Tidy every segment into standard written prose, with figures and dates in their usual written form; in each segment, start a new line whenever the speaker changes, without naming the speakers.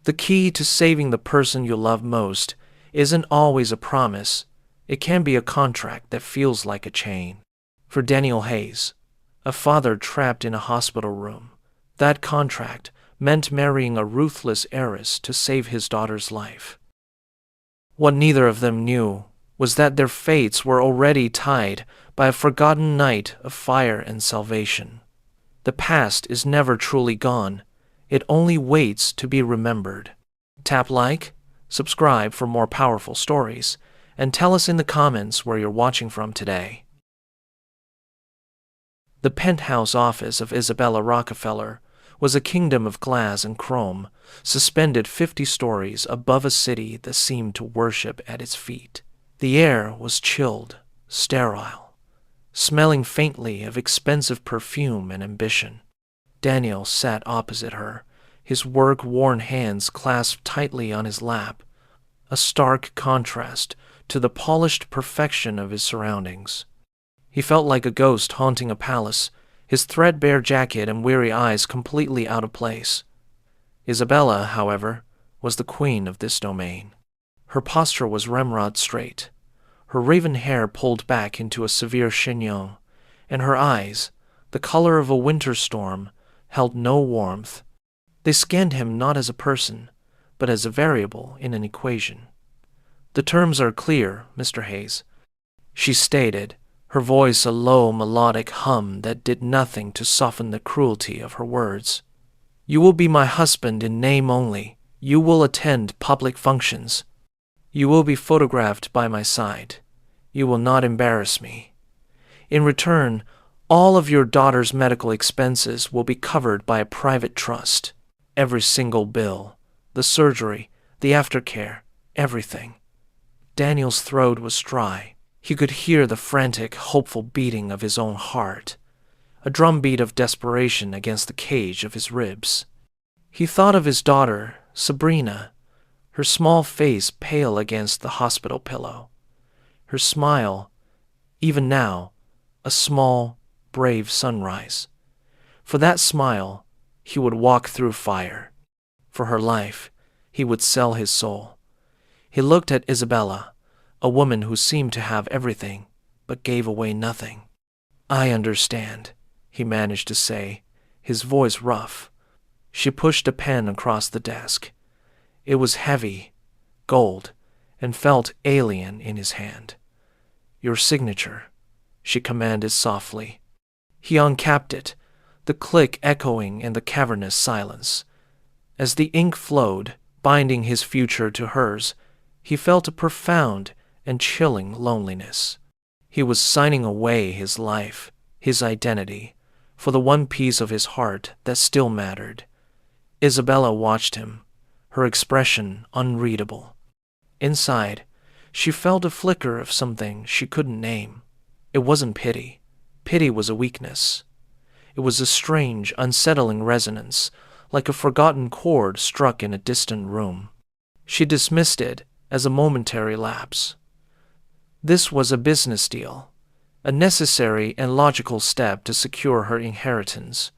The key to saving the person you love most isn't always a promise. It can be a contract that feels like a chain. For Daniel Hayes, a father trapped in a hospital room, that contract meant marrying a ruthless heiress to save his daughter's life. What neither of them knew was that their fates were already tied by a forgotten night of fire and salvation. The past is never truly gone. It only waits to be remembered. Tap like, subscribe for more powerful stories, and tell us in the comments where you're watching from today. The penthouse office of Isabella Rockefeller was a kingdom of glass and chrome, suspended 50 stories above a city that seemed to worship at its feet. The air was chilled, sterile, smelling faintly of expensive perfume and ambition. Daniel sat opposite her, his work-worn hands clasped tightly on his lap, a stark contrast to the polished perfection of his surroundings. He felt like a ghost haunting a palace, his threadbare jacket and weary eyes completely out of place. Isabella, however, was the queen of this domain. Her posture was ramrod straight, her raven hair pulled back into a severe chignon, and her eyes, the color of a winter storm, held no warmth. They scanned him not as a person, but as a variable in an equation. "The terms are clear, Mr. Hayes," she stated, her voice a low melodic hum that did nothing to soften the cruelty of her words. "You will be my husband in name only. You will attend public functions. You will be photographed by my side. You will not embarrass me. In return, all of your daughter's medical expenses will be covered by a private trust. Every single bill, the surgery, the aftercare, everything." Daniel's throat was dry. He could hear the frantic, hopeful beating of his own heart, a drumbeat of desperation against the cage of his ribs. He thought of his daughter, Sabrina, her small face pale against the hospital pillow, her smile, even now, a small, brave sunrise. For that smile, he would walk through fire. For her life, he would sell his soul. He looked at Isabella, a woman who seemed to have everything, but gave away nothing. "I understand," he managed to say, his voice rough. She pushed a pen across the desk. It was heavy, gold, and felt alien in his hand. "Your signature," she commanded softly. He uncapped it, the click echoing in the cavernous silence. As the ink flowed, binding his future to hers, he felt a profound and chilling loneliness. He was signing away his life, his identity, for the one piece of his heart that still mattered. Isabella watched him, her expression unreadable. Inside, she felt a flicker of something she couldn't name. It wasn't pity. Pity was a weakness. It was a strange, unsettling resonance, like a forgotten chord struck in a distant room. She dismissed it as a momentary lapse. This was a business deal, a necessary and logical step to secure her inheritance,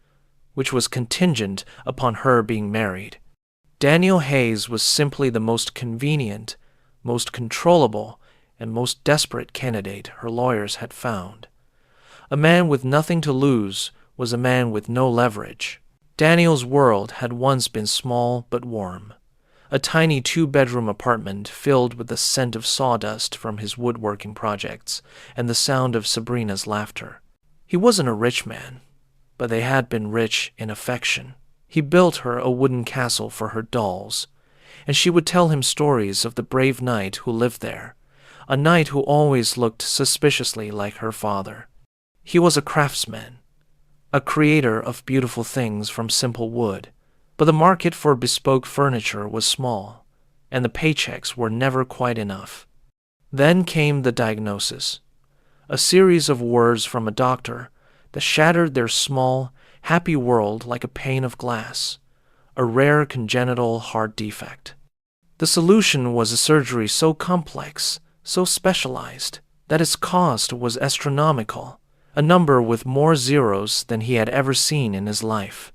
which was contingent upon her being married. Daniel Hayes was simply the most convenient, most controllable, and most desperate candidate her lawyers had found. A man with nothing to lose was a man with no leverage. Daniel's world had once been small but warm, a tiny 2-bedroom apartment filled with the scent of sawdust from his woodworking projects and the sound of Sabrina's laughter. He wasn't a rich man, but they had been rich in affection. He built her a wooden castle for her dolls, and she would tell him stories of the brave knight who lived there, a knight who always looked suspiciously like her father. He was a craftsman, a creator of beautiful things from simple wood, but the market for bespoke furniture was small, and the paychecks were never quite enough. Then came the diagnosis, a series of words from a doctor that shattered their small, happy world like a pane of glass, a rare congenital heart defect. The solution was a surgery so complex, so specialized, that its cost was astronomical, a number with more zeros than he had ever seen in his life.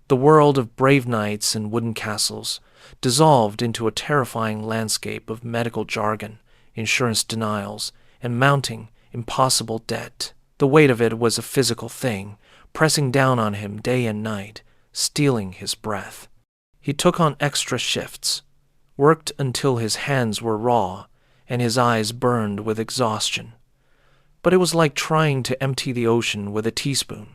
The world of brave knights and wooden castles dissolved into a terrifying landscape of medical jargon, insurance denials, and mounting, impossible debt. The weight of it was a physical thing, pressing down on him day and night, stealing his breath. He took on extra shifts, worked until his hands were raw and his eyes burned with exhaustion. But it was like trying to empty the ocean with a teaspoon.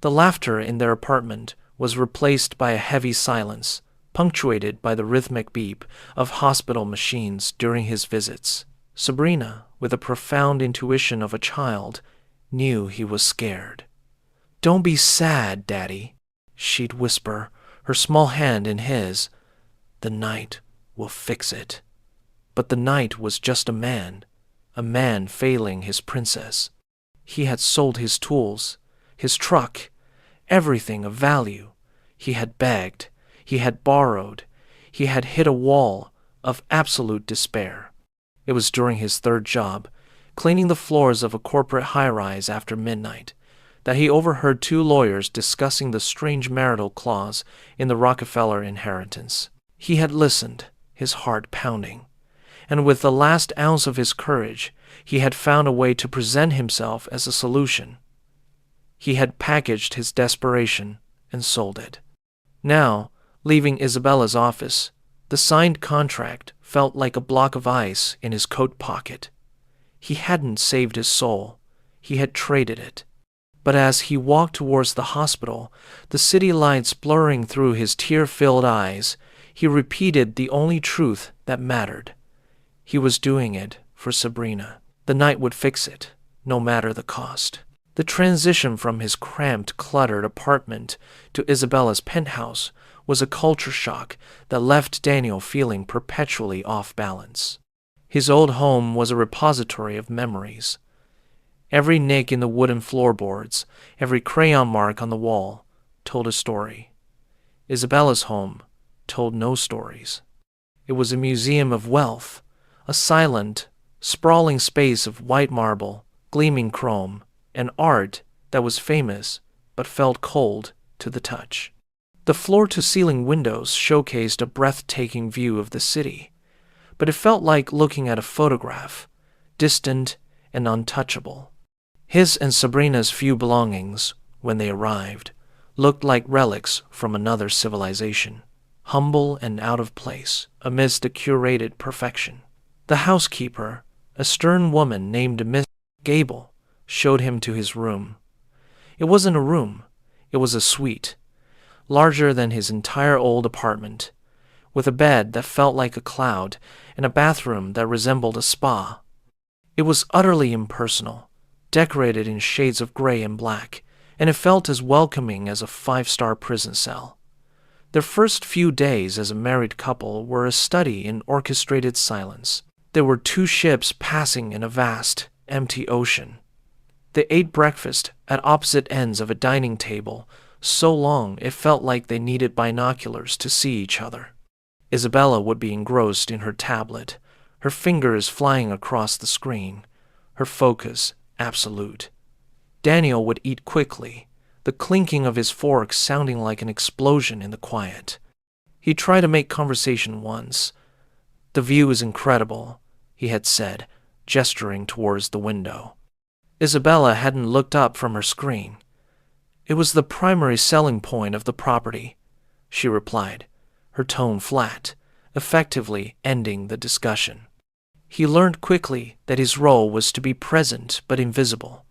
The laughter in their apartment was replaced by a heavy silence, punctuated by the rhythmic beep of hospital machines during his visits. Sabrina, with a profound intuition of a child, knew he was scared. "Don't be sad, Daddy," she'd whisper, her small hand in his. "The night will fix it." But the night was just a man failing his princess. He had sold his tools, his truck, everything of value. He had begged, he had borrowed, he had hit a wall of absolute despair. It was during his third job, cleaning the floors of a corporate high-rise after midnight, that he overheard two lawyers discussing the strange marital clause in the Rockefeller inheritance. He had listened, his heart pounding, and with the last ounce of his courage, he had found a way to present himself as a solution. He had packaged his desperation and sold it. Now, leaving Isabella's office, the signed contract felt like a block of ice in his coat pocket. He hadn't saved his soul, he had traded it. But as he walked towards the hospital, the city lights blurring through his tear-filled eyes, he repeated the only truth that mattered. He was doing it for Sabrina. The night would fix it, no matter the cost. The transition from his cramped, cluttered apartment to Isabella's penthouse was a culture shock that left Daniel feeling perpetually off balance. His old home was a repository of memories. Every nick in the wooden floorboards, every crayon mark on the wall, told a story. Isabella's home told no stories. It was a museum of wealth, a silent, sprawling space of white marble, gleaming chrome, and art that was famous but felt cold to the touch. The floor-to-ceiling windows showcased a breathtaking view of the city, but it felt like looking at a photograph, distant and untouchable. His and Sabrina's few belongings, when they arrived, looked like relics from another civilization, humble and out of place amidst the curated perfection. The housekeeper, a stern woman named Miss Gable, showed him to his room. It wasn't a room, it was a suite, larger than his entire old apartment, with a bed that felt like a cloud and a bathroom that resembled a spa. It was utterly impersonal, decorated in shades of gray and black, and it felt as welcoming as a five-star prison cell. Their first few days as a married couple were a study in orchestrated silence. There were two ships passing in a vast, empty ocean. They ate breakfast at opposite ends of a dining table, so long it felt like they needed binoculars to see each other. Isabella would be engrossed in her tablet, her fingers flying across the screen, her focus absolute. Daniel would eat quickly, the clinking of his fork sounding like an explosion in the quiet. He tried to make conversation once. "The view is incredible," he had said, gesturing towards the window. Isabella hadn't looked up from her screen. "It was the primary selling point of the property," she replied, her tone flat, effectively ending the discussion. He learned quickly that his role was to be present but invisible,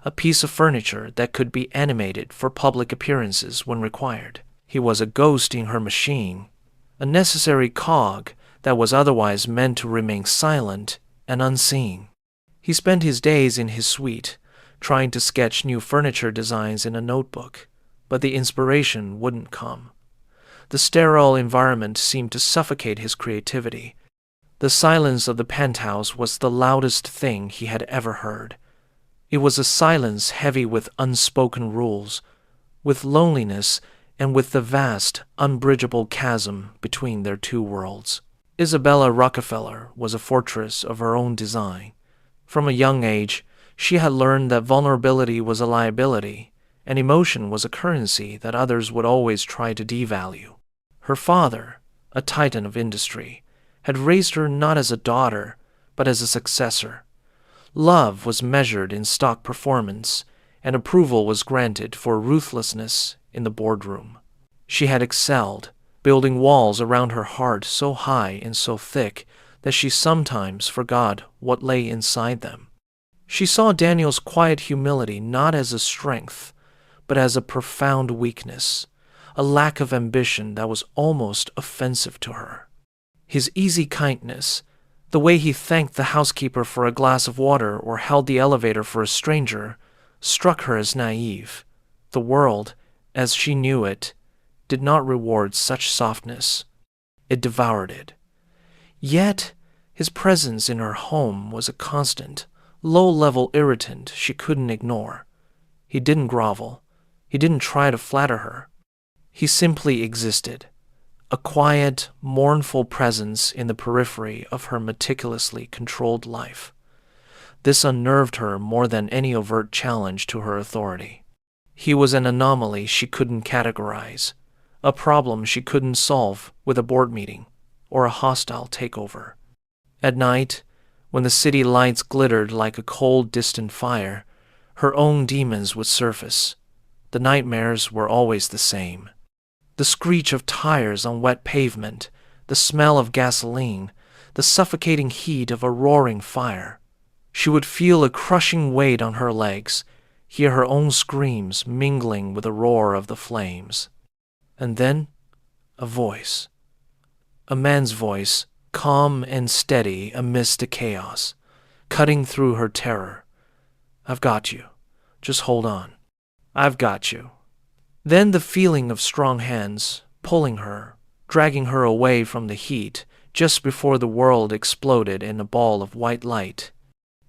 a piece of furniture that could be animated for public appearances when required. He was a ghost in her machine, a necessary cog that was otherwise meant to remain silent and unseen. He spent his days in his suite, trying to sketch new furniture designs in a notebook, but the inspiration wouldn't come. The sterile environment seemed to suffocate his creativity. The silence of the penthouse was the loudest thing he had ever heard. It was a silence heavy with unspoken rules, with loneliness, and with the vast, unbridgeable chasm between their two worlds. Isabella Rockefeller was a fortress of her own design. From a young age, she had learned that vulnerability was a liability, and emotion was a currency that others would always try to devalue. Her father, a titan of industry, had raised her not as a daughter, but as a successor. Love was measured in stock performance, and approval was granted for ruthlessness in the boardroom. She had excelled, building walls around her heart so high and so thick that she sometimes forgot what lay inside them. She saw Daniel's quiet humility not as a strength, but as a profound weakness, a lack of ambition that was almost offensive to her. His easy kindness, the way he thanked the housekeeper for a glass of water or held the elevator for a stranger, struck her as naive. The world, as she knew it, did not reward such softness. It devoured it. Yet, his presence in her home was a constant, low-level irritant she couldn't ignore. He didn't grovel. He didn't try to flatter her. He simply existed, a quiet, mournful presence in the periphery of her meticulously controlled life. This unnerved her more than any overt challenge to her authority. He was an anomaly she couldn't categorize, a problem she couldn't solve with a board meeting or a hostile takeover. At night, when the city lights glittered like a cold, distant fire, her own demons would surface. The nightmares were always the same. The screech of tires on wet pavement, the smell of gasoline, the suffocating heat of a roaring fire. She would feel a crushing weight on her legs, hear her own screams mingling with the roar of the flames. And then, a voice. A man's voice, calm and steady amidst the chaos, cutting through her terror. "I've got you. Just hold on. I've got you." Then the feeling of strong hands, pulling her, dragging her away from the heat, just before the world exploded in a ball of white light.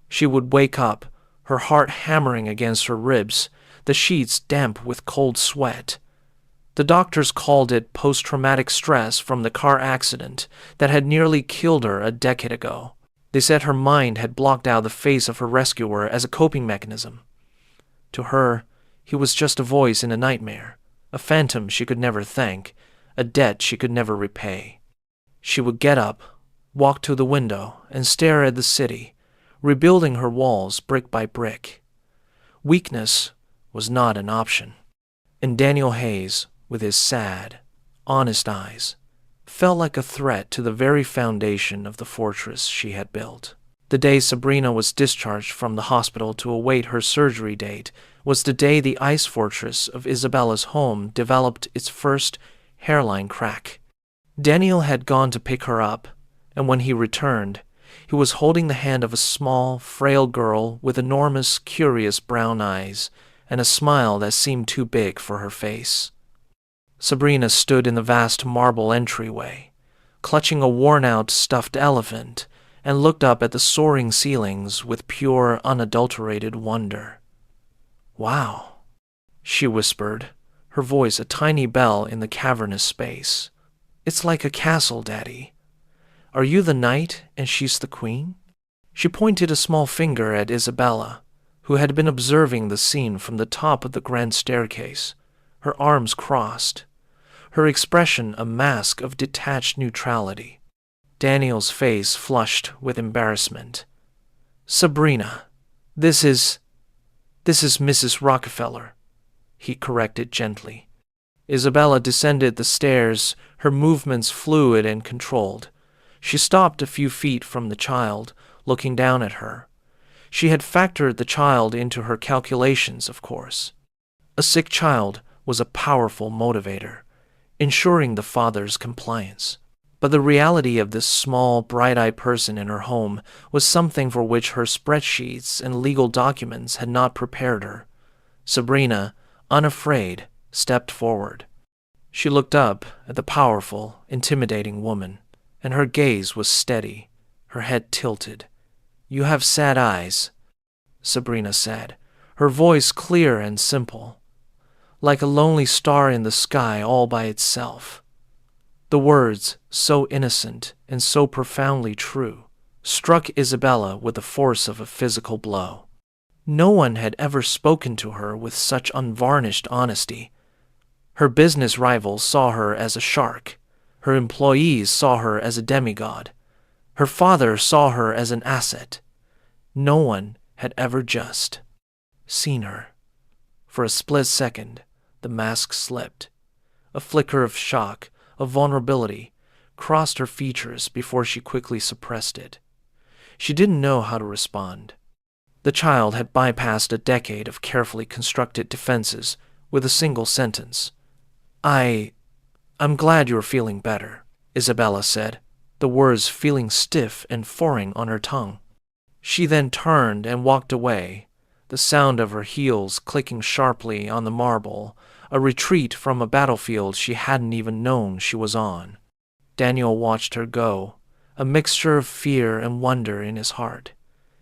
She would wake up, her heart hammering against her ribs, the sheets damp with cold sweat. The doctors called it post-traumatic stress from the car accident that had nearly killed her a decade ago. They said her mind had blocked out the face of her rescuer as a coping mechanism. To her, he was just a voice in a nightmare, a phantom she could never thank, a debt she could never repay. She would get up, walk to the window, and stare at the city, rebuilding her walls brick by brick. Weakness was not an option. And Daniel Hayes, with his sad, honest eyes, felt like a threat to the very foundation of the fortress she had built. The day Sabrina was discharged from the hospital to await her surgery date was the day the ice fortress of Isabella's home developed its first hairline crack. Daniel had gone to pick her up, and when he returned, he was holding the hand of a small, frail girl with enormous, curious brown eyes and a smile that seemed too big for her face. Sabrina stood in the vast marble entryway, clutching a worn-out stuffed elephant, and looked up at the soaring ceilings with pure, unadulterated wonder. "Wow," she whispered, her voice a tiny bell in the cavernous space. "It's like a castle, Daddy. Are you the knight and she's the queen?" She pointed a small finger at Isabella, who had been observing the scene from the top of the grand staircase, her arms crossed, her expression a mask of detached neutrality. Daniel's face flushed with embarrassment. "Sabrina, this is Mrs. Rockefeller," he corrected gently. Isabella descended the stairs, her movements fluid and controlled. She stopped a few feet from the child, looking down at her. She had factored the child into her calculations, of course. A sick child was a powerful motivator, ensuring the father's compliance. But the reality of this small, bright-eyed person in her home was something for which her spreadsheets and legal documents had not prepared her. Sabrina, unafraid, stepped forward. She looked up at the powerful, intimidating woman, and her gaze was steady, her head tilted. "You have sad eyes," Sabrina said, her voice clear and simple, like a lonely star in the sky all by itself. The words, so innocent and so profoundly true, struck Isabella with the force of a physical blow. No one had ever spoken to her with such unvarnished honesty. Her business rivals saw her as a shark, Her employees saw her as a demigod. Her father saw her as an asset. No one had ever just seen her. For a split second, the mask slipped. A flicker of shock, of vulnerability, crossed her features before she quickly suppressed it. She didn't know how to respond. The child had bypassed a decade of carefully constructed defenses with a single sentence. I'm glad you're feeling better, Isabella said, the words feeling stiff and foreign on her tongue. She then turned and walked away, the sound of her heels clicking sharply on the marble, a retreat from a battlefield she hadn't even known she was on. Daniel watched her go, a mixture of fear and wonder in his heart.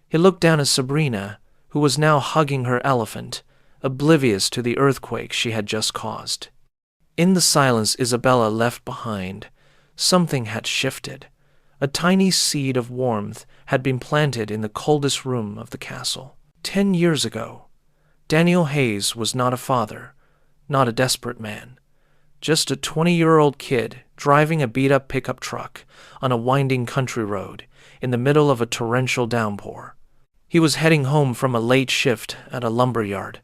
He looked down at Sabrina, who was now hugging her elephant, oblivious to the earthquake she had just caused. In the silence Isabella left behind, something had shifted. A tiny seed of warmth had been planted in the coldest room of the castle. 10 years ago, Daniel Hayes was not a father, not a desperate man, just a 20-year-old kid driving a beat-up pickup truck on a winding country road in the middle of a torrential downpour. He was heading home from a late shift at a lumber yard,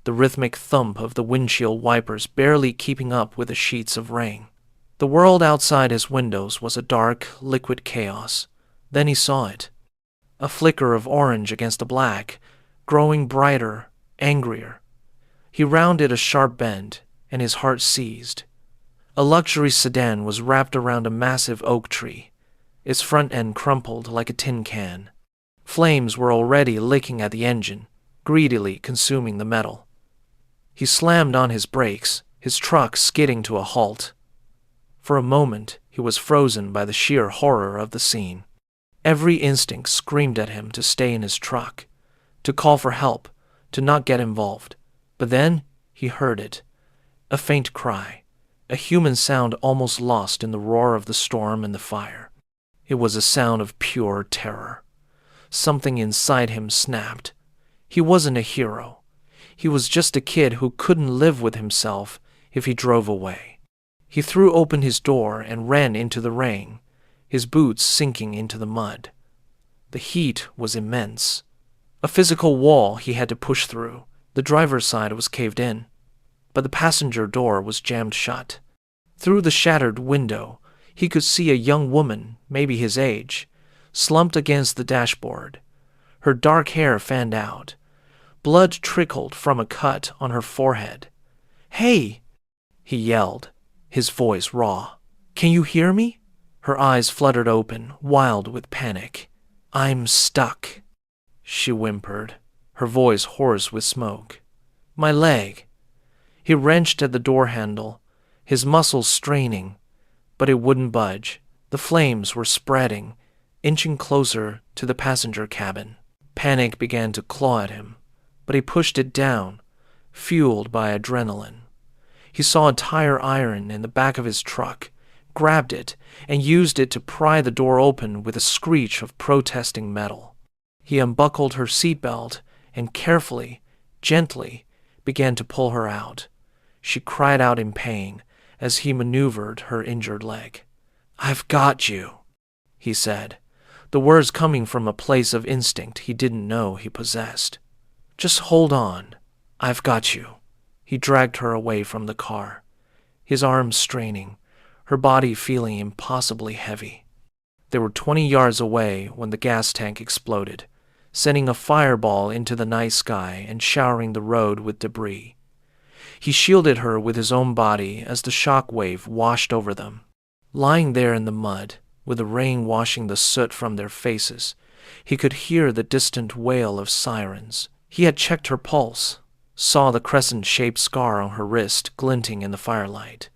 the rhythmic thump of the windshield wipers barely keeping up with the sheets of rain. The world outside his windows was a dark, liquid chaos. Then he saw it. A flicker of orange against the black, growing brighter, angrier. He rounded a sharp bend, and his heart seized. A luxury sedan was wrapped around a massive oak tree, its front end crumpled like a tin can. Flames were already licking at the engine, greedily consuming the metal. He slammed on his brakes, his truck skidding to a halt. For a moment, he was frozen by the sheer horror of the scene. Every instinct screamed at him to stay in his truck, to call for help, to not get involved. But then he heard it. A faint cry, a human sound almost lost in the roar of the storm and the fire. It was a sound of pure terror. Something inside him snapped. He wasn't a hero. He was just a kid who couldn't live with himself if he drove away. He threw open his door and ran into the rain, his boots sinking into the mud. The heat was immense. A physical wall he had to push through. The driver's side was caved in, but the passenger door was jammed shut. Through the shattered window, he could see a young woman, maybe his age, slumped against the dashboard. Her dark hair fanned out. Blood trickled from a cut on her forehead. "Hey!" he yelled, his voice raw. "Can you hear me?" Her eyes fluttered open, wild with panic. "I'm stuck," she whimpered, her voice hoarse with smoke. "My leg." He wrenched at the door handle, his muscles straining, but it wouldn't budge. The flames were spreading, inching closer to the passenger cabin. Panic began to claw at him, but he pushed it down, fueled by adrenaline. He saw a tire iron in the back of his truck, grabbed it, and used it to pry the door open with a screech of protesting metal. He unbuckled her seatbelt and carefully, gently, began to pull her out. She cried out in pain as he maneuvered her injured leg. "I've got you," he said, the words coming from a place of instinct he didn't know he possessed. "Just hold on. I've got you." He dragged her away from the car, his arms straining, her body feeling impossibly heavy. They were 20 yards away when the gas tank exploded, sending a fireball into the night sky and showering the road with debris. He shielded her with his own body as the shock wave washed over them. Lying there in the mud, with the rain washing the soot from their faces, he could hear the distant wail of sirens. He had checked her pulse, saw the crescent-shaped scar on her wrist glinting in the firelight.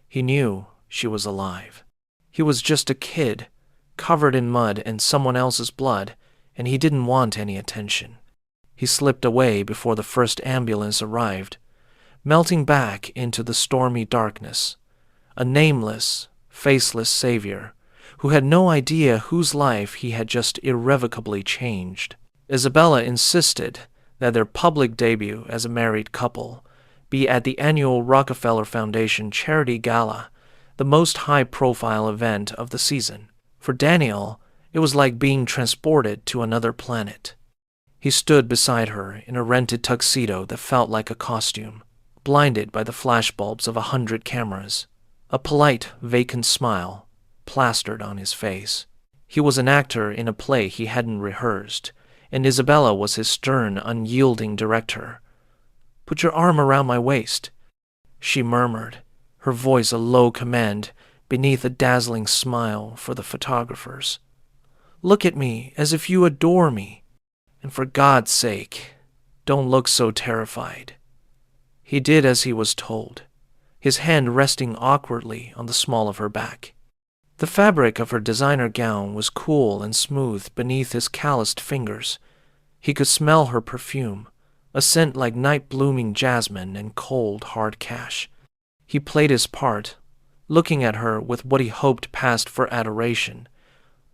He knew she was alive. He was just a kid, covered in mud and someone else's blood, and he didn't want any attention. He slipped away before the first ambulance arrived, melting back into the stormy darkness, a nameless, faceless savior who had no idea whose life he had just irrevocably changed. Isabella insisted that their public debut as a married couple be at the annual Rockefeller Foundation charity gala the most high-profile event of the season. For Daniel, it was like being transported to another planet. He stood beside her in a rented tuxedo that felt like a costume, blinded by the flashbulbs of 100 cameras, a polite, vacant smile plastered on his face. He was an actor in a play he hadn't rehearsed, and Isabella was his stern, unyielding director. "Put your arm around my waist," she murmured, her voice a low command beneath a dazzling smile for the photographers. "Look at me as if you adore me. And for God's sake, don't look so terrified." He did as he was told, his hand resting awkwardly on the small of her back. The fabric of her designer gown was cool and smooth beneath his calloused fingers. He could smell her perfume, a scent like night-blooming jasmine and cold, hard cash. He played his part, looking at her with what he hoped passed for adoration,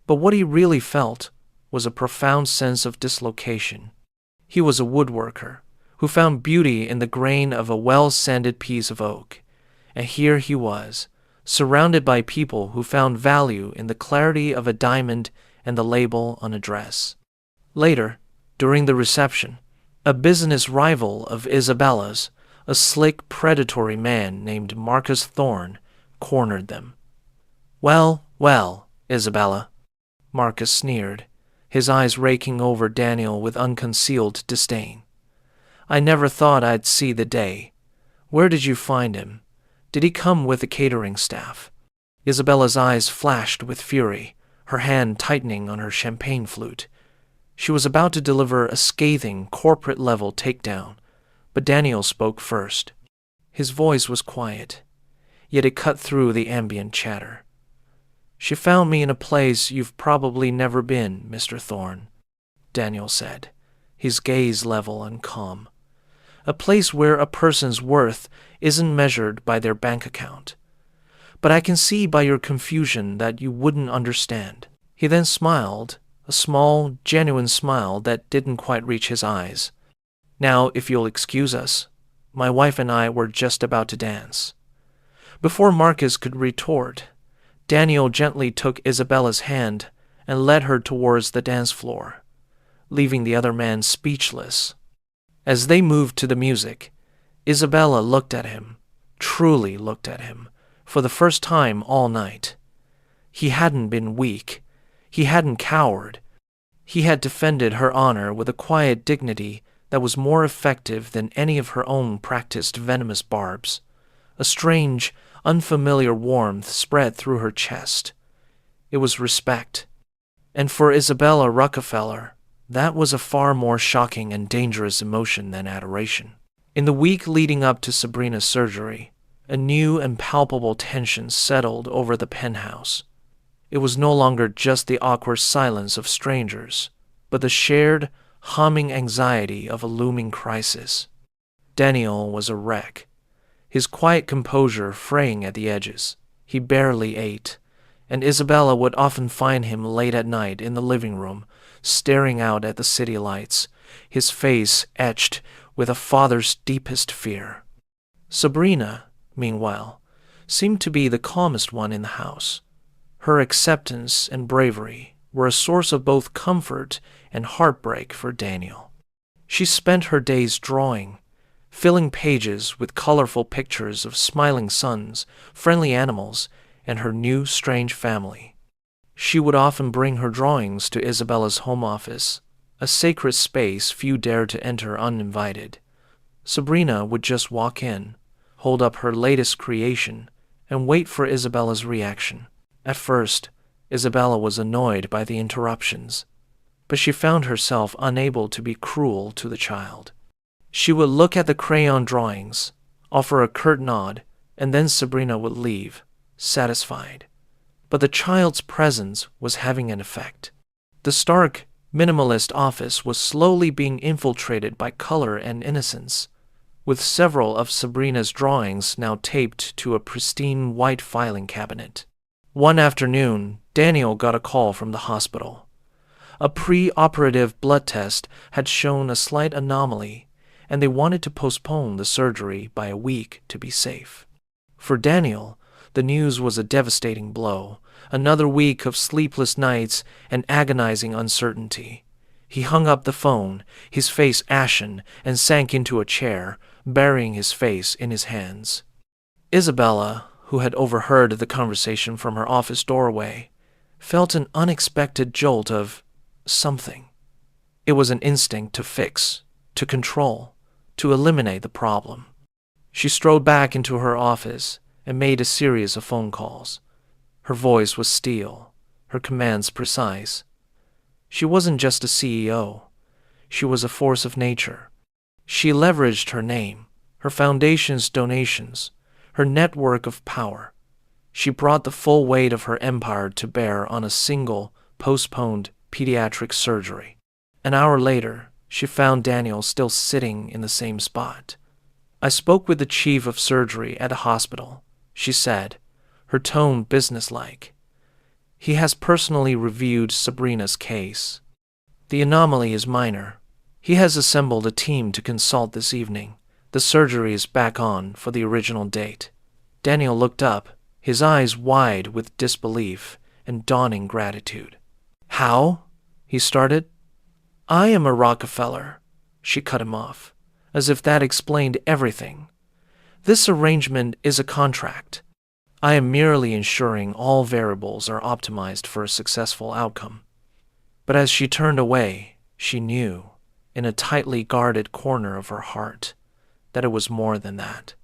but what he really felt was a profound sense of dislocation. He was a woodworker who found beauty in the grain of a well-sanded piece of oak, and here he was, surrounded by people who found value in the clarity of a diamond and the label on a dress. Later, during the reception, a business rival of Isabella's, a slick, predatory man named Marcus Thorne, cornered them. "Well, well, Isabella," Marcus sneered, his eyes raking over Daniel with unconcealed disdain. "I never thought I'd see the day. Where did you find him? Did he come with the catering staff?" Isabella's eyes flashed with fury, her hand tightening on her champagne flute. She was about to deliver a scathing, corporate-level takedown, but Daniel spoke first. His voice was quiet, yet it cut through the ambient chatter. "She found me in a place you've probably never been, Mr. Thorne," Daniel said, his gaze level and calm. "A place where a person's worth isn't measured by their bank account. But I can see by your confusion that you wouldn't understand." He then smiled, a small, genuine smile that didn't quite reach his eyes. "Now, if you'll excuse us, my wife and I were just about to dance." Before Marcus could retort, Daniel gently took Isabella's hand and led her towards the dance floor, leaving the other man speechless. As they moved to the music, Isabella looked at him, truly looked at him, for the first time all night. He hadn't been weak. He hadn't cowered. He had defended her honor with a quiet dignity that was more effective than any of her own practiced venomous barbs. A strange, unfamiliar warmth spread through her chest. It was respect. And for Isabella Rockefeller, that was a far more shocking and dangerous emotion than adoration. In the week leading up to Sabrina's surgery, a new and palpable tension settled over the penthouse. It was no longer just the awkward silence of strangers, but the shared, humming anxiety of a looming crisis. Daniel was a wreck, his quiet composure fraying at the edges. He barely ate, and Isabella would often find him late at night in the living room, staring out at the city lights, his face etched with a father's deepest fear. Sabrina, meanwhile, seemed to be the calmest one in the house. Her acceptance and bravery were a source of both comfort and heartbreak for Daniel. She spent her days drawing, filling pages with colorful pictures of smiling suns, friendly animals, and her new strange family. She would often bring her drawings to Isabella's home office, a sacred space few dared to enter uninvited. Sabrina would just walk in, hold up her latest creation, and wait for Isabella's reaction. At first, Isabella was annoyed by the interruptions, but she found herself unable to be cruel to the child. She would look at the crayon drawings, offer a curt nod, and then Sabrina would leave, satisfied. But the child's presence was having an effect. The stark, minimalist office was slowly being infiltrated by color and innocence, with several of Sabrina's drawings now taped to a pristine white filing cabinet. One afternoon, Daniel got a call from the hospital. A pre-operative blood test had shown a slight anomaly, and they wanted to postpone the surgery by a week to be safe. For Daniel, The news was a devastating blow. Another week of sleepless nights and agonizing uncertainty. He hung up the phone, his face ashen, and sank into a chair, burying his face in his hands. Isabella, who had overheard the conversation from her office doorway, felt an unexpected jolt of something. It was an instinct to fix, to control, to eliminate the problem. She strode back into her office and made a series of phone calls. Her voice was steel, her commands precise. She wasn't just a CEO. She was a force of nature. She leveraged her name, her foundation's donations, her network of power. She brought the full weight of her empire to bear on a single, postponed pediatric surgery. An hour later, she found Daniel still sitting in the same spot. "I spoke with the chief of surgery at the hospital," she said, her tone businesslike. "He has personally reviewed Sabrina's case. The anomaly is minor. He has assembled a team to consult this evening. The surgery is back on for the original date." Daniel looked up, his eyes wide with disbelief and dawning gratitude. "How?" he started. "I am a Rockefeller," she cut him off, as if that explained everything. "This arrangement is a contract. I am merely ensuring all variables are optimized for a successful outcome." But as she turned away, she knew, in a tightly guarded corner of her heart, that it was more than that.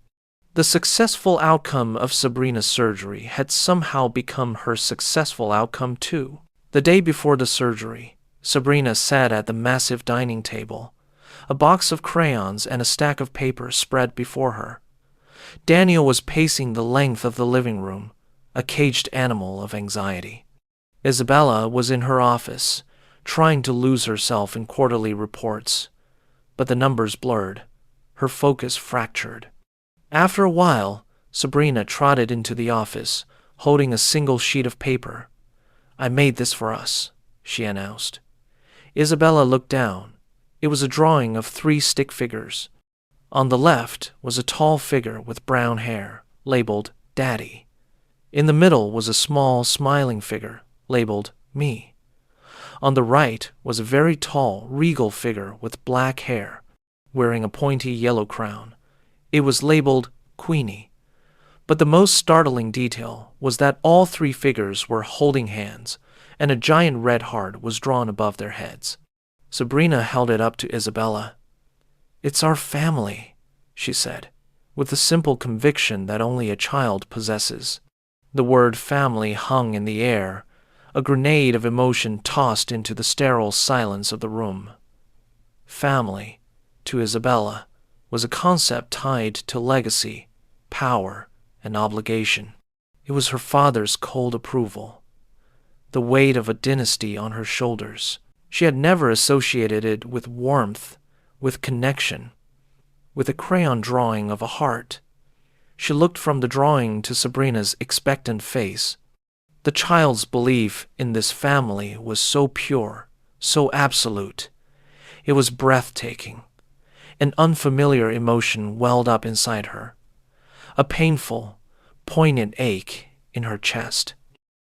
The successful outcome of Sabrina's surgery had somehow become her successful outcome too. The day before the surgery, Sabrina sat at the massive dining table, a box of crayons and a stack of papers spread before her. Daniel was pacing the length of the living room, a caged animal of anxiety. Isabella was in her office, trying to lose herself in quarterly reports, but the numbers blurred, her focus fractured. After a while, Sabrina trotted into the office, holding a single sheet of paper. "I made this for us," she announced. Isabella looked down. It was a drawing of 3 stick figures. On the left was a tall figure with brown hair, labeled Daddy. In the middle was a small, smiling figure, labeled Me. On the right was a very tall, regal figure with black hair, wearing a pointy yellow crown. It was labeled Queenie. But the most startling detail was that all 3 figures were holding hands, and a giant red heart was drawn above their heads. Sabrina held it up to Isabella. "It's our family," she said, with the simple conviction that only a child possesses. The word family hung in the air, a grenade of emotion tossed into the sterile silence of the room. Family, to Isabella, was a concept tied to legacy, power, and obligation. It was her father's cold approval, the weight of a dynasty on her shoulders. She had never associated it with warmth, with connection, with a crayon drawing of a heart. She looked from the drawing to Sabrina's expectant face. The child's belief in this family was so pure, so absolute. It was breathtaking. An unfamiliar emotion welled up inside her, a painful, poignant ache in her chest.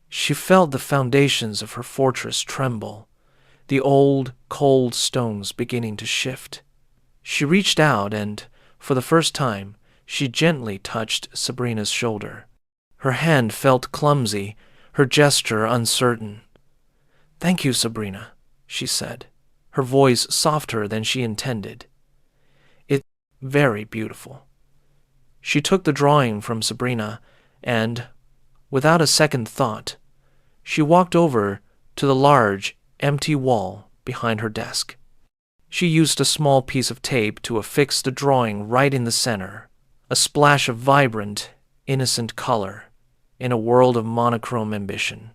She felt the foundations of her fortress tremble, the old, cold stones beginning to shift. She reached out and, for the first time, she gently touched Sabrina's shoulder. Her hand felt clumsy, her gesture uncertain. "Thank you, Sabrina," she said, her voice softer than she intended. "It's very beautiful." She took the drawing from Sabrina and, without a second thought, she walked over to the large, empty wall behind her desk. She used a small piece of tape to affix the drawing right in the center, a splash of vibrant, innocent color in a world of monochrome ambition.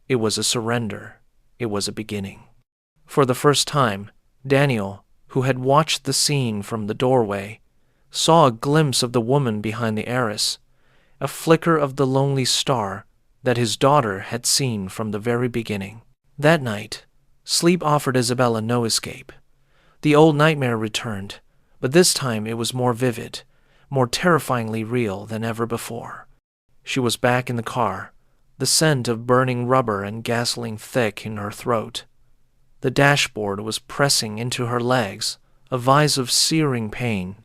It was a surrender. It was a beginning. For the first time, Daniel, who had watched the scene from the doorway, saw a glimpse of the woman behind the Heiress, a flicker of the lonely star that his daughter had seen from the very beginning. That night, sleep offered Isabella no escape. The old nightmare returned, but this time it was more vivid, more terrifyingly real than ever before. She was back in the car, the scent of burning rubber and gasoline thick in her throat. The dashboard was pressing into her legs, a vise of searing pain.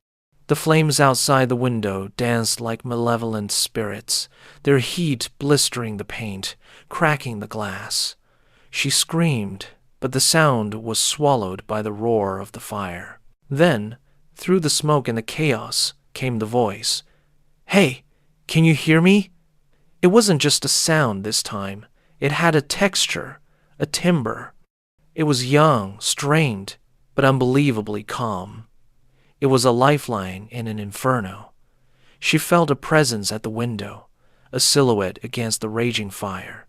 The flames outside the window danced like malevolent spirits, their heat blistering the paint, cracking the glass. She screamed, but the sound was swallowed by the roar of the fire. Then, through the smoke and the chaos, came the voice. "Hey, can you hear me?" It wasn't just a sound this time. It had a texture, a timbre. It was young, strained, but unbelievably calm. It was a lifeline in an inferno. She felt a presence at the window, a silhouette against the raging fire.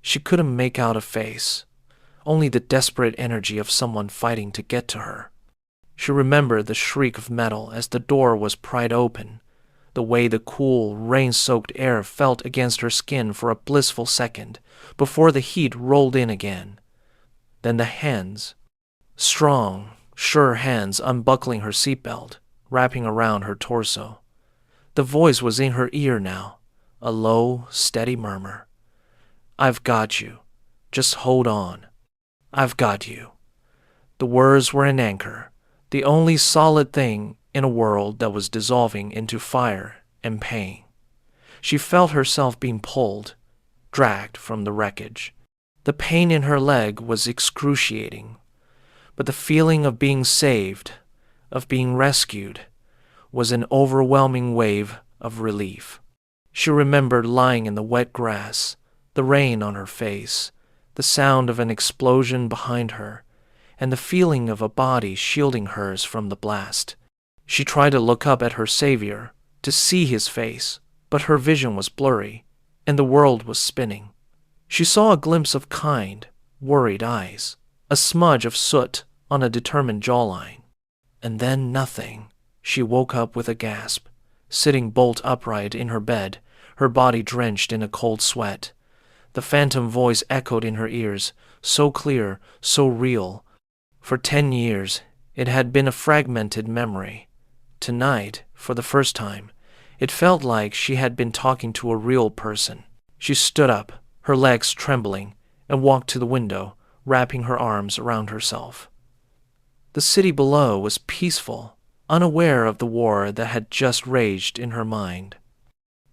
She couldn't make out a face, only the desperate energy of someone fighting to get to her. She remembered the shriek of metal as the door was pried open, the way the cool, rain-soaked air felt against her skin for a blissful second before the heat rolled in again. Then the hands, strong, sure hands unbuckling her seatbelt, wrapping around her torso. The voice was in her ear now, a low, steady murmur. "I've got you. Just hold on. I've got you." The words were an anchor, the only solid thing in a world that was dissolving into fire and pain. She felt herself being pulled, dragged from the wreckage. The pain in her leg was excruciating, but the feeling of being saved, of being rescued, was an overwhelming wave of relief. She remembered lying in the wet grass, the rain on her face, the sound of an explosion behind her, and the feeling of a body shielding hers from the blast. She tried to look up at her savior, to see his face, but her vision was blurry, and the world was spinning. She saw a glimpse of kind, worried eyes, a smudge of soot on a determined jawline. And then nothing. She woke up with a gasp, sitting bolt upright in her bed, her body drenched in a cold sweat. The phantom voice echoed in her ears, so clear, so real. For 10 years, it had been a fragmented memory. Tonight, for the first time, it felt like she had been talking to a real person. She stood up, her legs trembling, and walked to the window, wrapping her arms around herself. The city below was peaceful, unaware of the war that had just raged in her mind.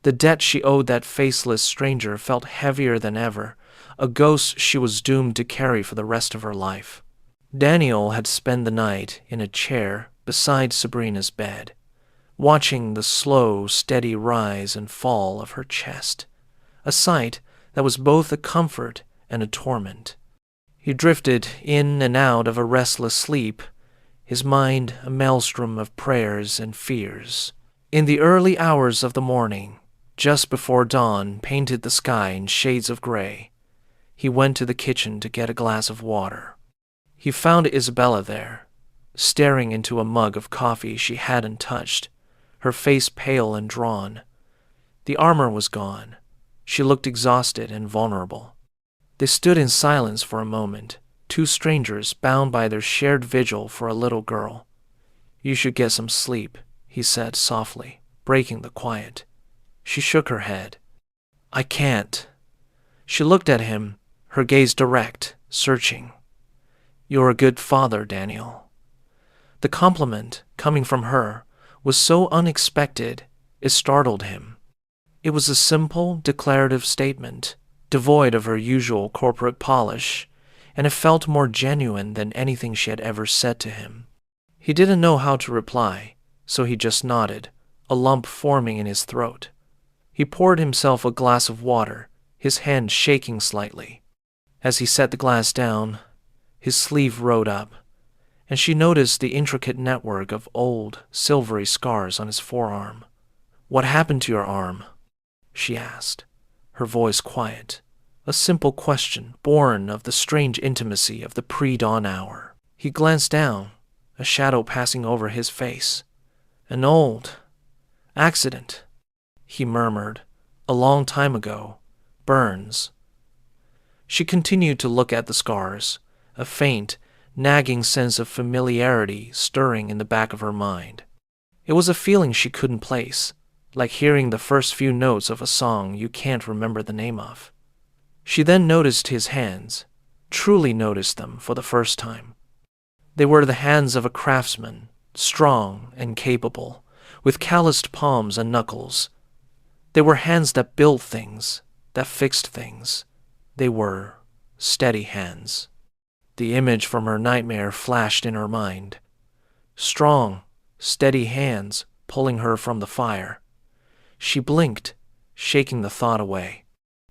The debt she owed that faceless stranger felt heavier than ever, a ghost she was doomed to carry for the rest of her life. Daniel had spent the night in a chair beside Sabrina's bed, watching the slow, steady rise and fall of her chest, a sight that was both a comfort and a torment. He drifted in and out of a restless sleep, his mind a maelstrom of prayers and fears. In the early hours of the morning, just before dawn painted the sky in shades of gray, he went to the kitchen to get a glass of water. He found Isabella there, staring into a mug of coffee she hadn't touched, her face pale and drawn. The armor was gone. She looked exhausted and vulnerable. They stood in silence for a moment, two strangers bound by their shared vigil for a little girl. "You should get some sleep," he said softly, breaking the quiet. She shook her head. "I can't." She looked at him, her gaze direct, searching. "You're a good father, Daniel." The compliment, coming from her, was so unexpected it startled him. It was a simple, declarative statement, devoid of her usual corporate polish, and it felt more genuine than anything she had ever said to him. He didn't know how to reply, so he just nodded, a lump forming in his throat. He poured himself a glass of water, his hand shaking slightly. As he set the glass down, his sleeve rode up, and she noticed the intricate network of old, silvery scars on his forearm. "What happened to your arm?" she asked, her voice quiet, a simple question born of the strange intimacy of the pre-dawn hour. He glanced down, a shadow passing over his face. "An old accident," he murmured, "a long time ago. Burns." She continued to look at the scars, a faint, nagging sense of familiarity stirring in the back of her mind. It was a feeling she couldn't place, like hearing the first few notes of a song you can't remember the name of. She then noticed his hands, truly noticed them for the first time. They were the hands of a craftsman, strong and capable, with calloused palms and knuckles. They were hands that built things, that fixed things. They were steady hands. The image from her nightmare flashed in her mind. Strong, steady hands pulling her from the fire. She blinked, shaking the thought away.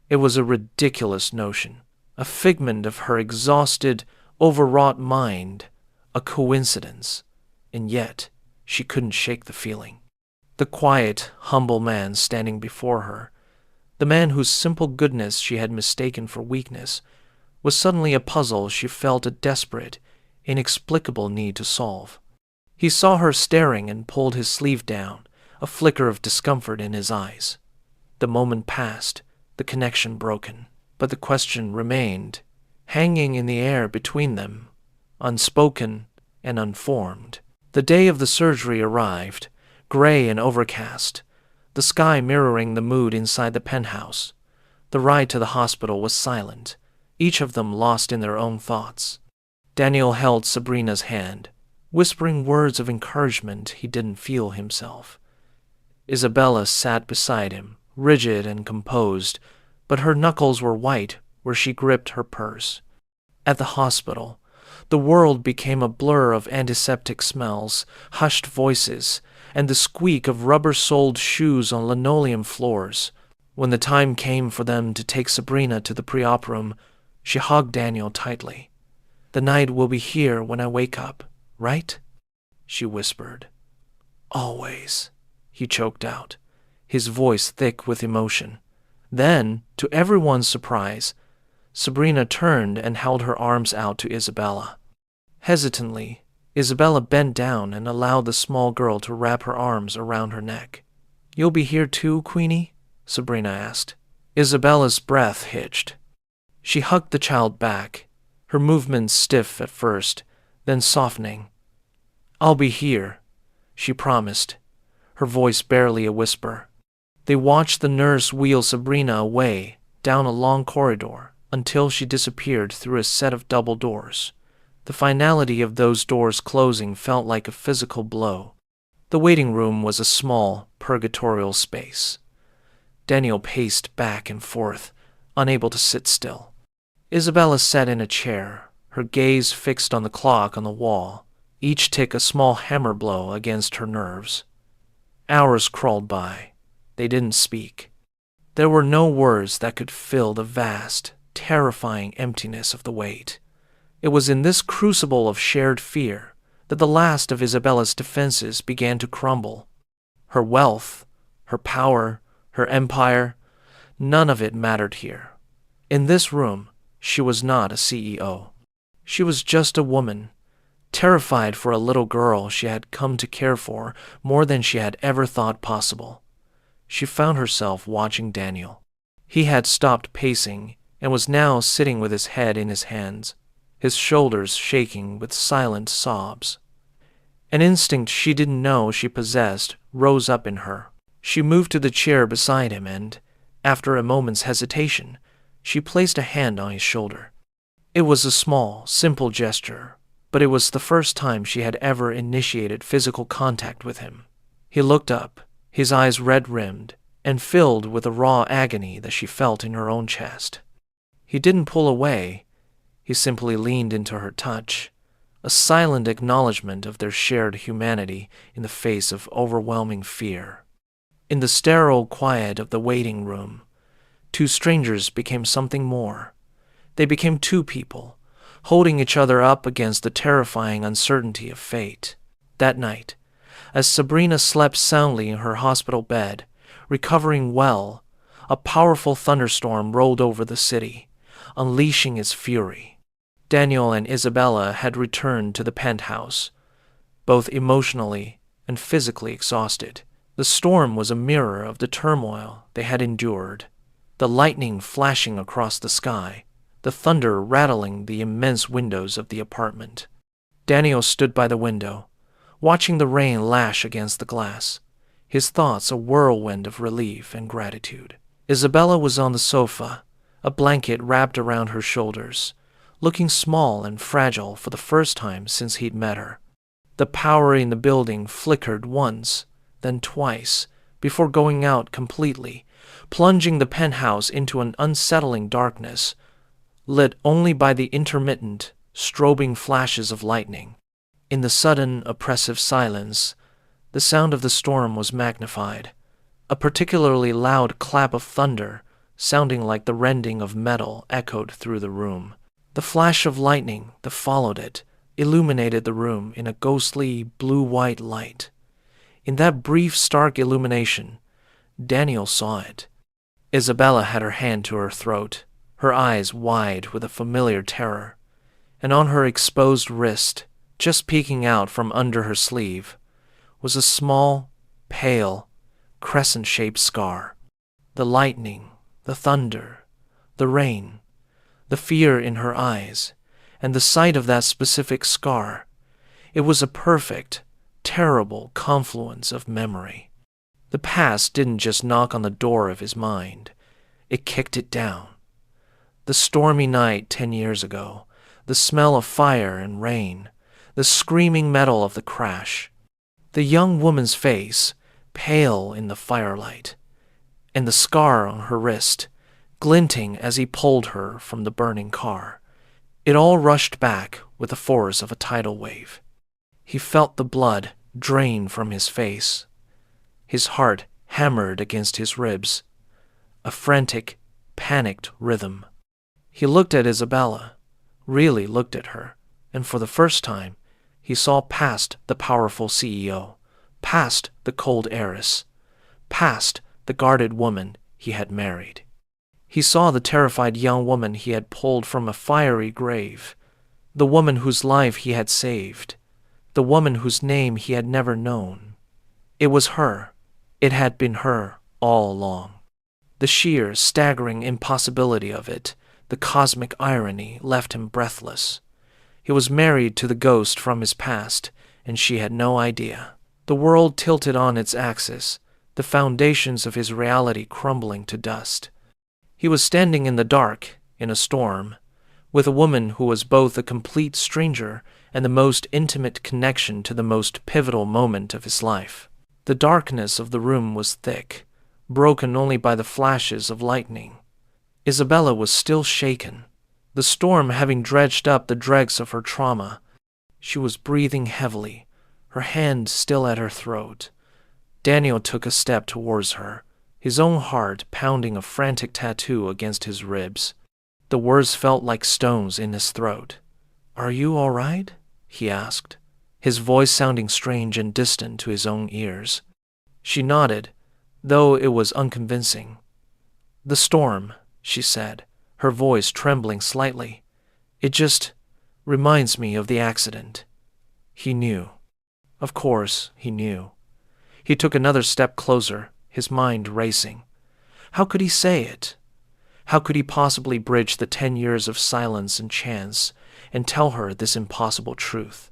It was a ridiculous notion, a figment of her exhausted, overwrought mind, a coincidence, and yet she couldn't shake the feeling. The quiet, humble man standing before her, the man whose simple goodness she had mistaken for weakness, was suddenly a puzzle she felt a desperate, inexplicable need to solve. He saw her staring and pulled his sleeve down, a flicker of discomfort in his eyes. The moment passed, the connection broken, but the question remained, hanging in the air between them, unspoken and unformed. The day of the surgery arrived, gray and overcast, the sky mirroring the mood inside the penthouse. The ride to the hospital was silent, each of them lost in their own thoughts. Daniel held Sabrina's hand, whispering words of encouragement he didn't feel himself. Isabella sat beside him, rigid and composed, but her knuckles were white where she gripped her purse. At the hospital, the world became a blur of antiseptic smells, hushed voices, and the squeak of rubber-soled shoes on linoleum floors. When the time came for them to take Sabrina to the pre-op room, she hugged Daniel tightly. "The night will be here when I wake up, right?" she whispered. "Always," he choked out, his voice thick with emotion. Then, to everyone's surprise, Sabrina turned and held her arms out to Isabella. Hesitantly, Isabella bent down and allowed the small girl to wrap her arms around her neck. "You'll be here too, Queenie?" Sabrina asked. Isabella's breath hitched. She hugged the child back, her movements stiff at first, then softening. "I'll be here," she promised, her voice barely a whisper. They watched the nurse wheel Sabrina away down a long corridor until she disappeared through a set of double doors. The finality of those doors closing felt like a physical blow. The waiting room was a small, purgatorial space. Daniel paced back and forth, unable to sit still. Isabella sat in a chair, her gaze fixed on the clock on the wall, each tick a small hammer blow against her nerves. Hours crawled by. They didn't speak. There were no words that could fill the vast, terrifying emptiness of the wait. It was in this crucible of shared fear that the last of Isabella's defenses began to crumble. Her wealth, her power, her empire, none of it mattered here. In this room, she was not a CEO. She was just a woman, terrified for a little girl she had come to care for more than she had ever thought possible. She found herself watching Daniel. He had stopped pacing and was now sitting with his head in his hands, his shoulders shaking with silent sobs. An instinct she didn't know she possessed rose up in her. She moved to the chair beside him and, after a moment's hesitation, she placed a hand on his shoulder. It was a small, simple gesture, but it was the first time she had ever initiated physical contact with him. He looked up, his eyes red-rimmed and filled with the raw agony that she felt in her own chest. He didn't pull away. He simply leaned into her touch, a silent acknowledgement of their shared humanity in the face of overwhelming fear. In the sterile quiet of the waiting room, two strangers became something more. They became two people, holding each other up against the terrifying uncertainty of fate. That night, as Sabrina slept soundly in her hospital bed, recovering well, a powerful thunderstorm rolled over the city, unleashing its fury. Daniel and Isabella had returned to the penthouse, both emotionally and physically exhausted. The storm was a mirror of the turmoil they had endured, the lightning flashing across the sky, the thunder rattling the immense windows of the apartment. Daniel stood by the window, watching the rain lash against the glass, his thoughts a whirlwind of relief and gratitude. Isabella was on the sofa, a blanket wrapped around her shoulders, looking small and fragile for the first time since he'd met her. The power in the building flickered once, then twice, before going out completely, plunging the penthouse into an unsettling darkness, lit only by the intermittent, strobing flashes of lightning. In the sudden, oppressive silence, the sound of the storm was magnified, a particularly loud clap of thunder, sounding like the rending of metal, echoed through the room. The flash of lightning that followed it illuminated the room in a ghostly blue-white light. In that brief, stark illumination, Daniel saw it. Isabella had her hand to her throat, her eyes wide with a familiar terror, and on her exposed wrist, just peeking out from under her sleeve, was a small, pale, crescent-shaped scar. The lightning, the thunder, the rain, the fear in her eyes, and the sight of that specific scar, it was a perfect, terrible confluence of memory. The past didn't just knock on the door of his mind, it kicked it down. The stormy night 10 years ago, the smell of fire and rain, the screaming metal of the crash, the young woman's face, pale in the firelight, and the scar on her wrist, glinting as he pulled her from the burning car. It all rushed back with the force of a tidal wave. He felt the blood drain from his face. His heart hammered against his ribs, a frantic, panicked rhythm. He looked at Isabella, really looked at her, and for the first time, he saw past the powerful CEO, past the cold heiress, past the guarded woman he had married. He saw the terrified young woman he had pulled from a fiery grave, the woman whose life he had saved, the woman whose name he had never known. It was her. It had been her all along. The sheer, staggering impossibility of it, the cosmic irony, left him breathless. He was married to the ghost from his past, and she had no idea. The world tilted on its axis, the foundations of his reality crumbling to dust. He was standing in the dark, in a storm, with a woman who was both a complete stranger and the most intimate connection to the most pivotal moment of his life. The darkness of the room was thick, broken only by the flashes of lightning. Isabella was still shaken, the storm having dredged up the dregs of her trauma. She was breathing heavily, her hand still at her throat. Daniel took a step towards her, his own heart pounding a frantic tattoo against his ribs. The words felt like stones in his throat. "Are you all right?" he asked, his voice sounding strange and distant to his own ears. She nodded, though it was unconvincing. "The storm," she said, her voice trembling slightly. "It just reminds me of the accident." He knew. Of course, he knew. He took another step closer, his mind racing. How could he say it? How could he possibly bridge the 10 years of silence and chance and tell her this impossible truth?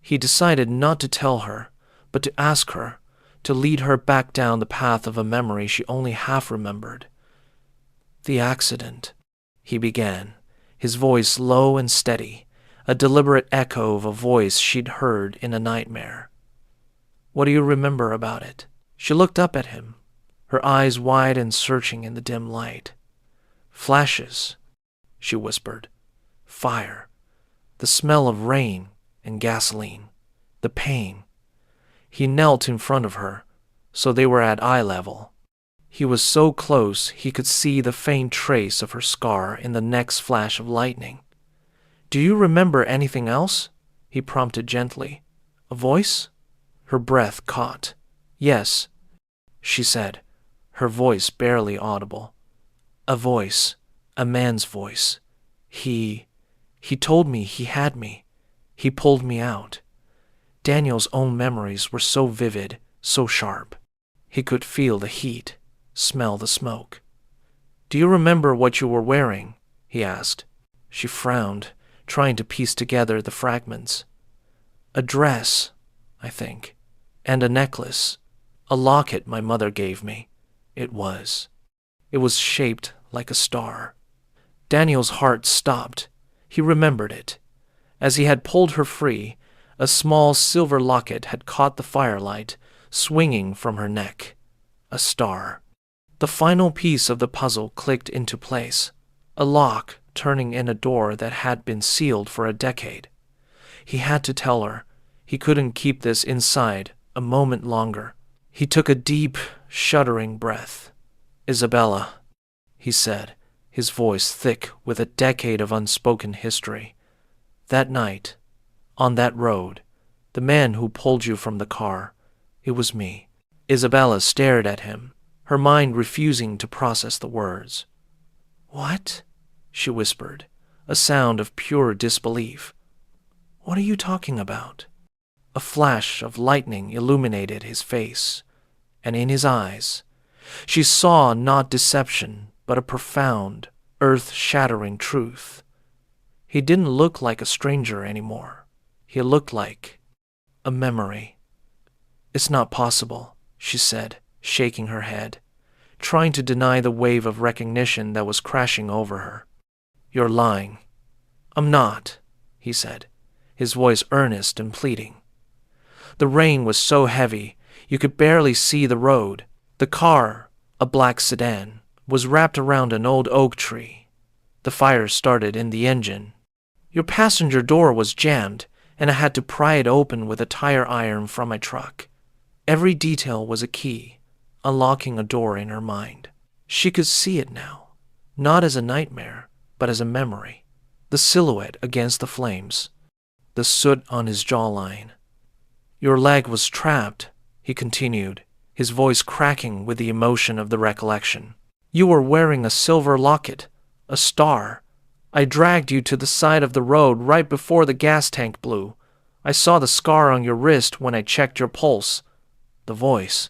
He decided not to tell her, but to ask her, to lead her back down the path of a memory she only half remembered. "The accident," he began, his voice low and steady, a deliberate echo of a voice she'd heard in a nightmare. "What do you remember about it?" She looked up at him, her eyes wide and searching in the dim light. "Flashes," she whispered. "Fire. The smell of rain and gasoline. The pain." He knelt in front of her, so they were at eye level. He was so close he could see the faint trace of her scar in the next flash of lightning. "Do you remember anything else?" he prompted gently. "A voice?" Her breath caught. "Yes," she said, her voice barely audible. "A voice. A man's voice. He told me he had me. He pulled me out." Daniel's own memories were so vivid, so sharp. He could feel the heat, smell the smoke. "Do you remember what you were wearing?" he asked. She frowned, trying to piece together the fragments. "A dress, I think, and a necklace, A locket my mother gave me. It was shaped like a star. Daniel's heart stopped. He remembered it. As he had pulled her free, a small silver locket had caught the firelight, swinging from her neck. A star. The final piece of the puzzle clicked into place. A lock turning in a door that had been sealed for a decade. He had to tell her. He couldn't keep this inside a moment longer. He took a deep, shuddering breath. "Isabella," he said, his voice thick with a decade of unspoken history. "That night, on that road, the man who pulled you from the car, it was me." Isabella stared at him, her mind refusing to process the words. "What?" she whispered, a sound of pure disbelief. "What are you talking about?" A flash of lightning illuminated his face, and in his eyes, she saw not deception, but a profound, earth-shattering truth. He didn't look like a stranger anymore. He looked like a memory. "It's not possible," she said, shaking her head, trying to deny the wave of recognition that was crashing over her. "You're lying." "I'm not," he said, his voice earnest and pleading. The rain was so heavy, you could barely see the road. The car, a black sedan, was wrapped around an old oak tree. The fire started in the engine. "Your passenger door was jammed, and I had to pry it open with a tire iron from my truck." Every detail was a key, unlocking a door in her mind. She could see it now, not as a nightmare, but as a memory. The silhouette against the flames, the soot on his jawline. "Your leg was trapped," he continued, his voice cracking with the emotion of the recollection. "You were wearing a silver locket, a star. I dragged you to the side of the road right before the gas tank blew. I saw the scar on your wrist when I checked your pulse." The voice,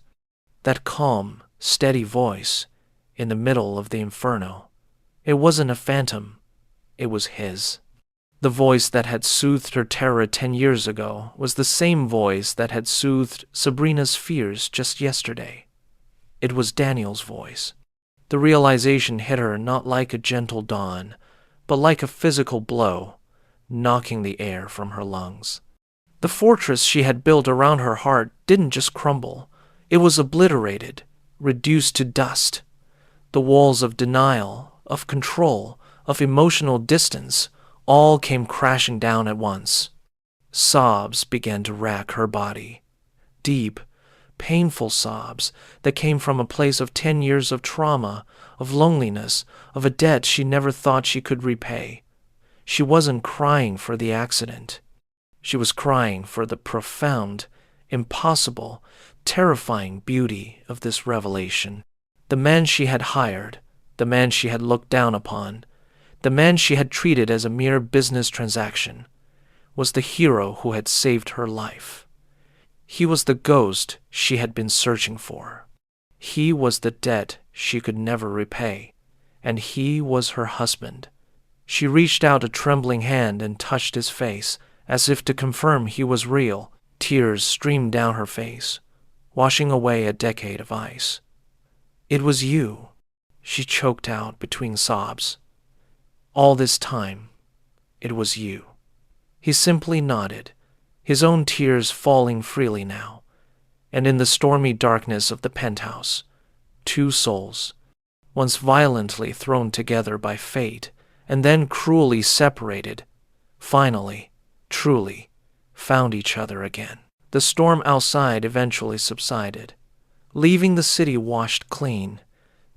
that calm, steady voice, in the middle of the inferno. It wasn't a phantom. It was his. The voice that had soothed her terror 10 years ago was the same voice that had soothed Sabrina's fears just yesterday. It was Daniel's voice. The realization hit her not like a gentle dawn, but like a physical blow, knocking the air from her lungs. The fortress she had built around her heart didn't just crumble. It was obliterated, reduced to dust. The walls of denial, of control, of emotional distance all came crashing down at once. Sobs began to rack her body. Deep, painful sobs that came from a place of 10 years of trauma, of loneliness, of a debt she never thought she could repay. She wasn't crying for the accident. She was crying for the profound, impossible, terrifying beauty of this revelation. The man she had hired, the man she had looked down upon, the man she had treated as a mere business transaction, was the hero who had saved her life. He was the ghost she had been searching for. He was the debt she could never repay, and he was her husband. She reached out a trembling hand and touched his face, as if to confirm he was real. Tears streamed down her face, washing away a decade of ice. "It was you," she choked out between sobs. "All this time, it was you." He simply nodded, his own tears falling freely now, and in the stormy darkness of the penthouse, two souls, once violently thrown together by fate and then cruelly separated, finally, truly, found each other again. The storm outside eventually subsided, leaving the city washed clean,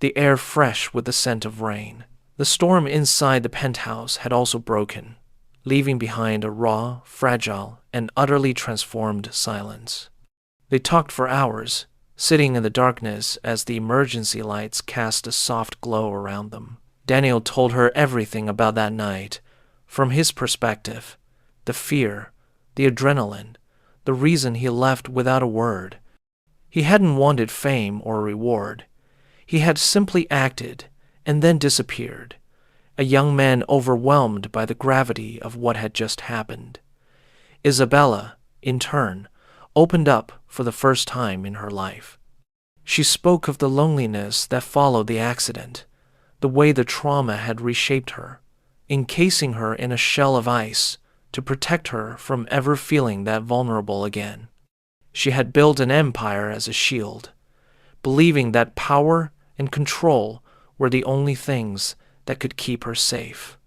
the air fresh with the scent of rain. The storm inside the penthouse had also broken, leaving behind a raw, fragile, and utterly transformed silence. They talked for hours, sitting in the darkness as the emergency lights cast a soft glow around them. Daniel told her everything about that night, from his perspective, the fear, the adrenaline, the reason he left without a word. He hadn't wanted fame or reward. He had simply acted and then disappeared, a young man overwhelmed by the gravity of what had just happened. Isabella, in turn, opened up for the first time in her life. She spoke of the loneliness that followed the accident, the way the trauma had reshaped her, encasing her in a shell of ice to protect her from ever feeling that vulnerable again. She had built an empire as a shield, believing that power and control were the only things that could keep her safe.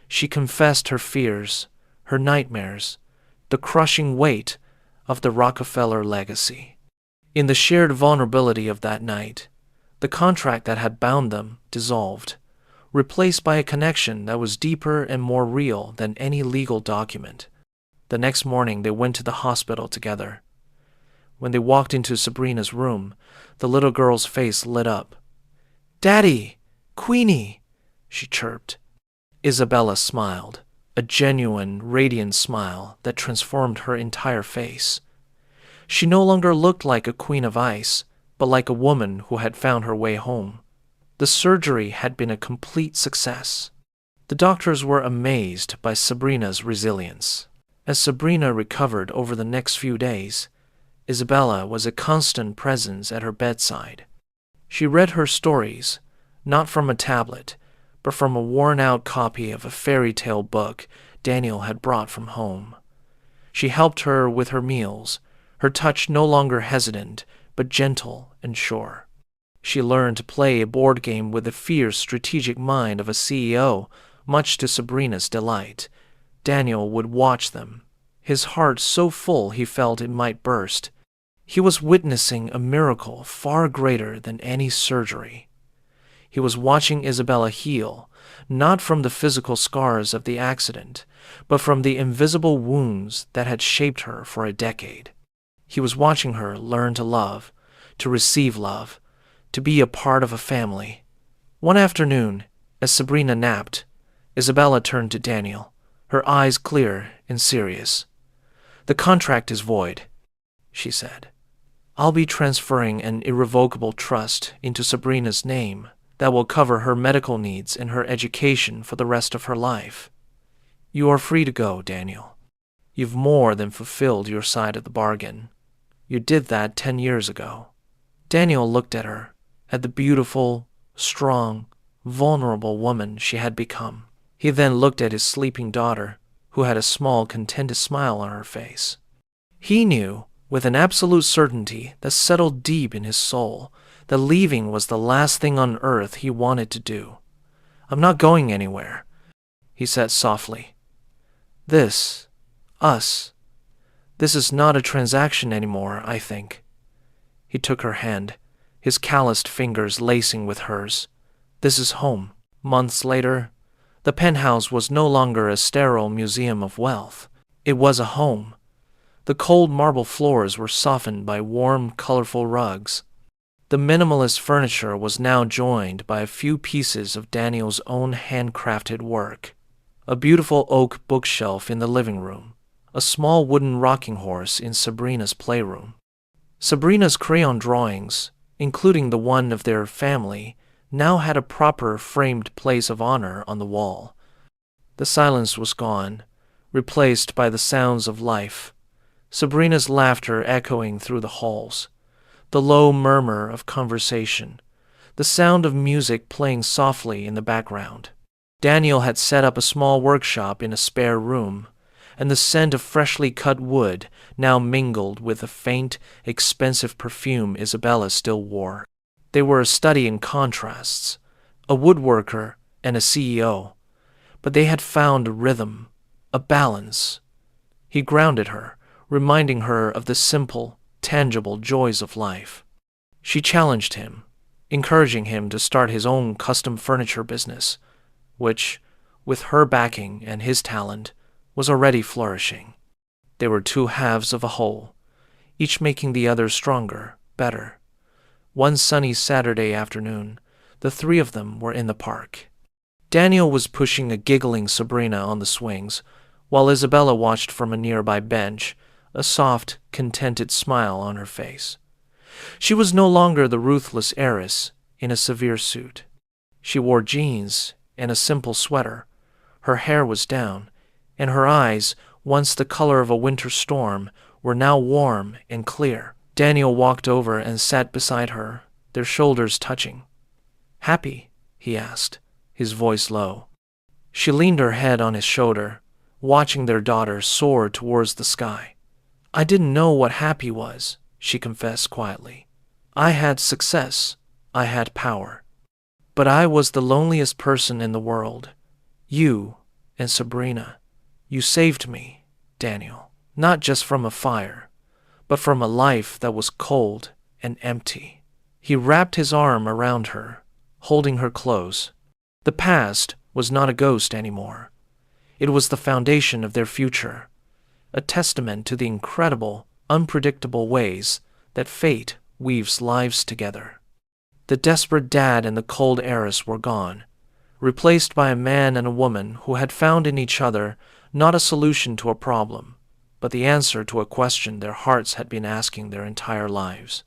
She confessed her fears, her nightmares, the crushing weight of the Rockefeller legacy. In the shared vulnerability of that night, the contract that had bound them dissolved, replaced by a connection that was deeper and more real than any legal document. The next morning they went to the hospital together. When they walked into Sabrina's room, the little girl's face lit up. "Daddy! Queenie!" she chirped. Isabella smiled, a genuine, radiant smile that transformed her entire face. She no longer looked like a queen of ice, but like a woman who had found her way home. The surgery had been a complete success. The doctors were amazed by Sabrina's resilience. As Sabrina recovered over the next few days, Isabella was a constant presence at her bedside. She read her stories, not from a tablet, but from a worn-out copy of a fairy tale book Daniel had brought from home. She helped her with her meals, her touch no longer hesitant, but gentle and sure. She learned to play a board game with the fierce, strategic mind of a CEO, much to Sabrina's delight. Daniel would watch them, his heart so full he felt it might burst. He was witnessing a miracle far greater than any surgery. He was watching Isabella heal, not from the physical scars of the accident, but from the invisible wounds that had shaped her for a decade. He was watching her learn to love, to receive love, to be a part of a family. One afternoon, as Sabrina napped, Isabella turned to Daniel, her eyes clear and serious. "The contract is void," she said. "I'll be transferring an irrevocable trust into Sabrina's name that will cover her medical needs and her education for the rest of her life. You are free to go, Daniel. You've more than fulfilled your side of the bargain. You did that 10 years ago." Daniel looked at her, at the beautiful, strong, vulnerable woman she had become. He then looked at his sleeping daughter, who had a small, contented smile on her face. He knew, with an absolute certainty that settled deep in his soul, that leaving was the last thing on earth he wanted to do. "I'm not going anywhere," he said softly. This is not a transaction anymore, I think." He took her hand, his calloused fingers lacing with hers. "This is home." Months later, the penthouse was no longer a sterile museum of wealth. It was a home. The cold marble floors were softened by warm, colorful rugs. The minimalist furniture was now joined by a few pieces of Daniel's own handcrafted work. A beautiful oak bookshelf in the living room, a small wooden rocking horse in Sabrina's playroom. Sabrina's crayon drawings, including the one of their family, now had a proper framed place of honor on the wall. The silence was gone, replaced by the sounds of life. Sabrina's laughter echoing through the halls, the low murmur of conversation, the sound of music playing softly in the background. Daniel had set up a small workshop in a spare room, and the scent of freshly cut wood now mingled with the faint, expensive perfume Isabella still wore. They were a study in contrasts, a woodworker and a CEO, but they had found a rhythm, a balance. He grounded her, reminding her of the simple, tangible joys of life. She challenged him, encouraging him to start his own custom furniture business, which, with her backing and his talent, was already flourishing. They were two halves of a whole, each making the other stronger, better. One sunny Saturday afternoon, the three of them were in the park. Daniel was pushing a giggling Sabrina on the swings, while Isabella watched from a nearby bench, a soft, contented smile on her face. She was no longer the ruthless heiress in a severe suit. She wore jeans and a simple sweater. Her hair was down, and her eyes, once the color of a winter storm, were now warm and clear. Daniel walked over and sat beside her, their shoulders touching. "Happy?" he asked, his voice low. She leaned her head on his shoulder, watching their daughter soar towards the sky. "I didn't know what happy was," she confessed quietly. "I had success. I had power. But I was the loneliest person in the world. You and Sabrina. You saved me, Daniel, not just from a fire, but from a life that was cold and empty." He wrapped his arm around her, holding her close. The past was not a ghost anymore. It was the foundation of their future, a testament to the incredible, unpredictable ways that fate weaves lives together. The desperate dad and the cold heiress were gone, replaced by a man and a woman who had found in each other not a solution to a problem, but the answer to a question their hearts had been asking their entire lives.